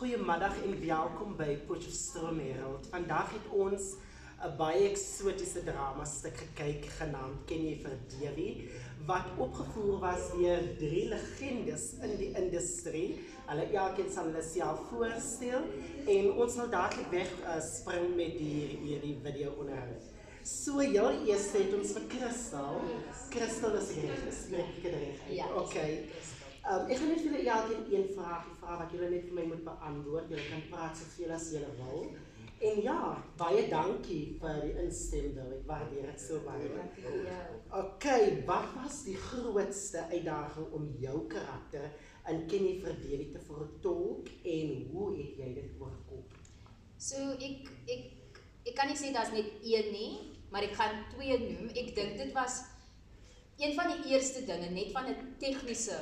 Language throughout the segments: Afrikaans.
Goeiemiddag en welkom by Potchefstroom Herald. Vandag het ons 'n baie eksotiese dramastuk gekyk genaamd Ken jy vir Davie, wat opgevoer was deur 3 legendes in die industrie. Hulle elkeen sal hulle self voorstel en ons sal dadelik weg spring met hierdie video onderhoud. So heel eers het ons vir Christel. Christel is reg. Ja. Okay. Ek gaan net vir julle elkeen een vraag wat julle net vir my moet beantwoord. Julle kan praat soveel as julle wil. En ja, baie dankie vir die instemming. Ek waardeer dit so baie. Okay, wat was die grootste uitdaging om jou karakter in Ken jy vir Davie te vertolk en hoe het jy dit oorkom? So ek kan nie sê daar's net een nie, maar ek gaan 2 noem. Ek dink dit was een van die eerste dinge net van 'n tegniese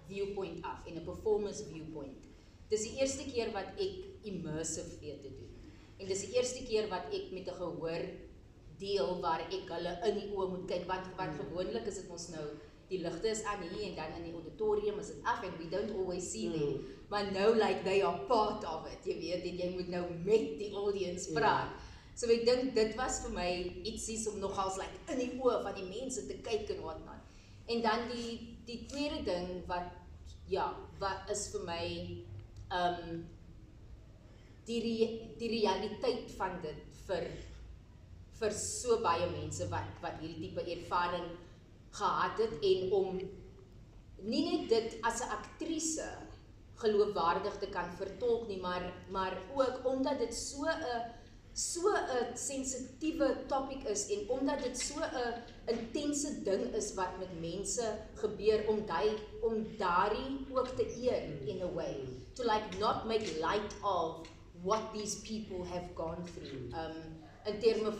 viewpoint af en 'n performance viewpoint. Dis die eerste keer wat ek immersive theater doen. En dis die eerste keer wat ek met 'n gehoor deel waar ek hulle in die oë moet kyk, wat gewoonlik is dit ons nou, die ligte is aan hier en dan in die auditorium is dit af and we don't always see them. Maar nou like they are part of it, jy weet, en jy moet nou met die audience praat. So ek dink dit was vir my ietsies om nogals like in die oë van die mense te kyk en wat not. En dan die tweede ding wat is vir my die realiteit van dit vir so baie mense wat hierdie tipe ervaring gehad het en om nie net dit as 'n aktrise geloofwaardig te kan vertolk nie, maar ook omdat dit so 'n sensitiewe topic is en omdat dit so 'n intense ding is wat met mense gebeur om daardie ook te eer in a way, to like not make light of what these people have gone through, in terme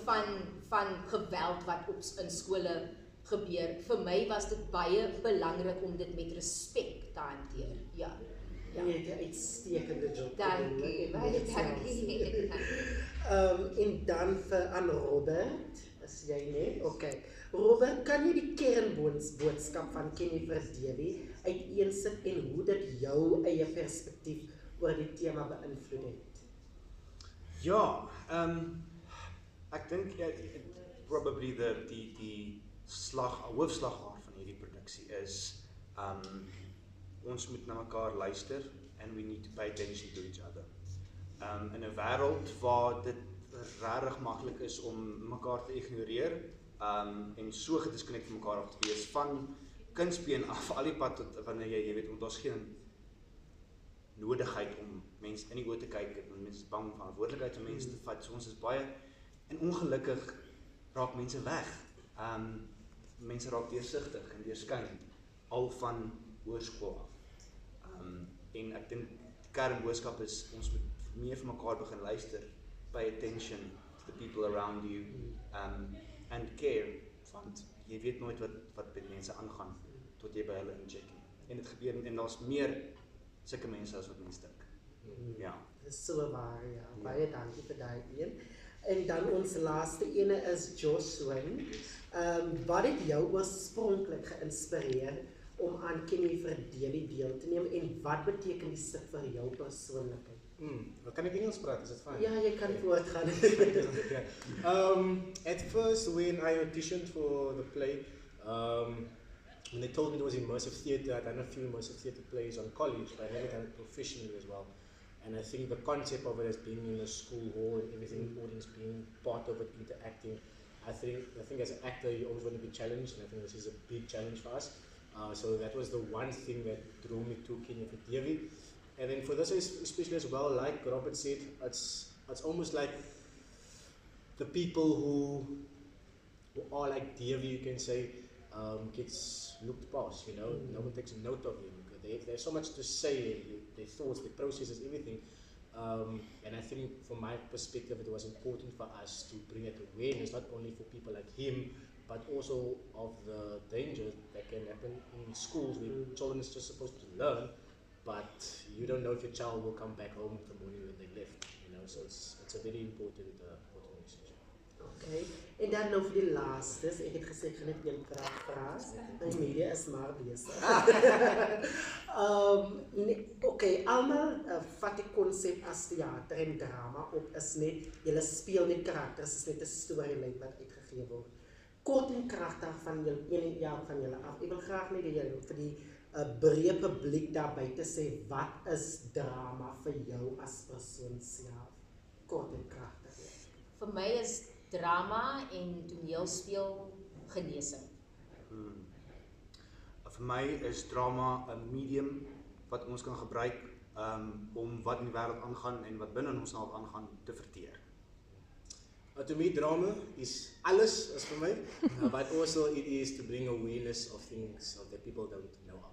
van geweld wat in skole gebeur. Vir my was dit baie belangrik om dit met respek te hanteer. Ja. Jy het 'n uitstekende job Dankie, baie dankie. En dan vir aan Robert, is jy nie? Okay. Robert, kan jy die kernboodskap van Ken jy vir Davie uiteensit en hoe dit jou eie perspektief oor die tema beïnvloed het? Ja, ek dink probably die hoofslaghaar van hierdie produksie is ons moet na mekaar luister and we need to pay attention to each other. In 'n wêreld waar dit regtig maklik is om mekaar te ignoreer en so gedisconnect van mekaar af te wees van kindsbeen af al die pad tot wanneer jy weet, want daar's geen nodigheid om mense in die oë te kyk en mense is bang om verantwoordelikheid vir mense te vat. So ons is baie en ongelukkig raak mense weg. Mense raak deursigtig en deurskyn al van hoërskool af. En ek dink die kernboodskap is ons moet meer vir mekaar begin luister, pay attention to the people around you and care, want jy weet nooit wat met mense aangaan tot jy by hulle incheck. En dit gebeur en daar's meer sulke mense as wat mense dink. Ja. Dis so waar, ja. Baie dankie vir daai een. En dan ons laaste ene is Joshua. Wat het jou oorspronklik geïnspireer om aan Ken jy vir Davie deel te neem en wat beteken die stuk vir jou persoonlikheid? Kan ek Engels praat? Is it fine? Ja, jy kan voortgaan. At first, when I auditioned for the play, when they told me it was immersive theatre, I'd done a few immersive theatre plays on college, but I never done it professionally as well. And I think the concept of it as being in a school hall and everything, audience being part of it, interacting, I think as an actor you always want to be challenged, and I think this is a big challenge for us. So that was the one thing that drew me to Ken jy vir Davie. And then for this especially as well, like Robert said, it's almost like the people who are like Davie, you can say, gets looked past, you know, no one takes a note of him. They have so much to say, their thoughts, their processes, everything. And I think from my perspective, it was important for us to bring that awareness, not only for people like him, but also of the dangers that can happen in schools where children is just supposed to learn, but you don't know if your child will come back home the morning when they left, you know, so it's a very important message. Okay. En dan nou vir die laastes, ek het gesê ek gaan net een vraag vra. My media is maar besig. Okay, almal vat die konsep as theater en drama op is net, julle speel net karakters, is net 'n storielyn wat uitgegee word. Kort en kragtig van julle een jaar van julle af. Ek wil graag net julle vir die breë publiek daar buite sê, wat is drama vir jou as persoon self? Kort en kragtig. Vir my is drama en toneelspel genesing. Vir my is drama 'n medium wat ons kan gebruik om wat in die wêreld aangaan en wat binne onsself aangaan te verteer. To me, drama is alles as for me, but also it is to bring awareness of things that people don't know of.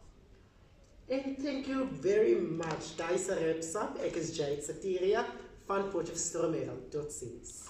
And thank you very much. Guys, wraps up. Ek is Jade Satiria van Potchefstroom. Tot ziens.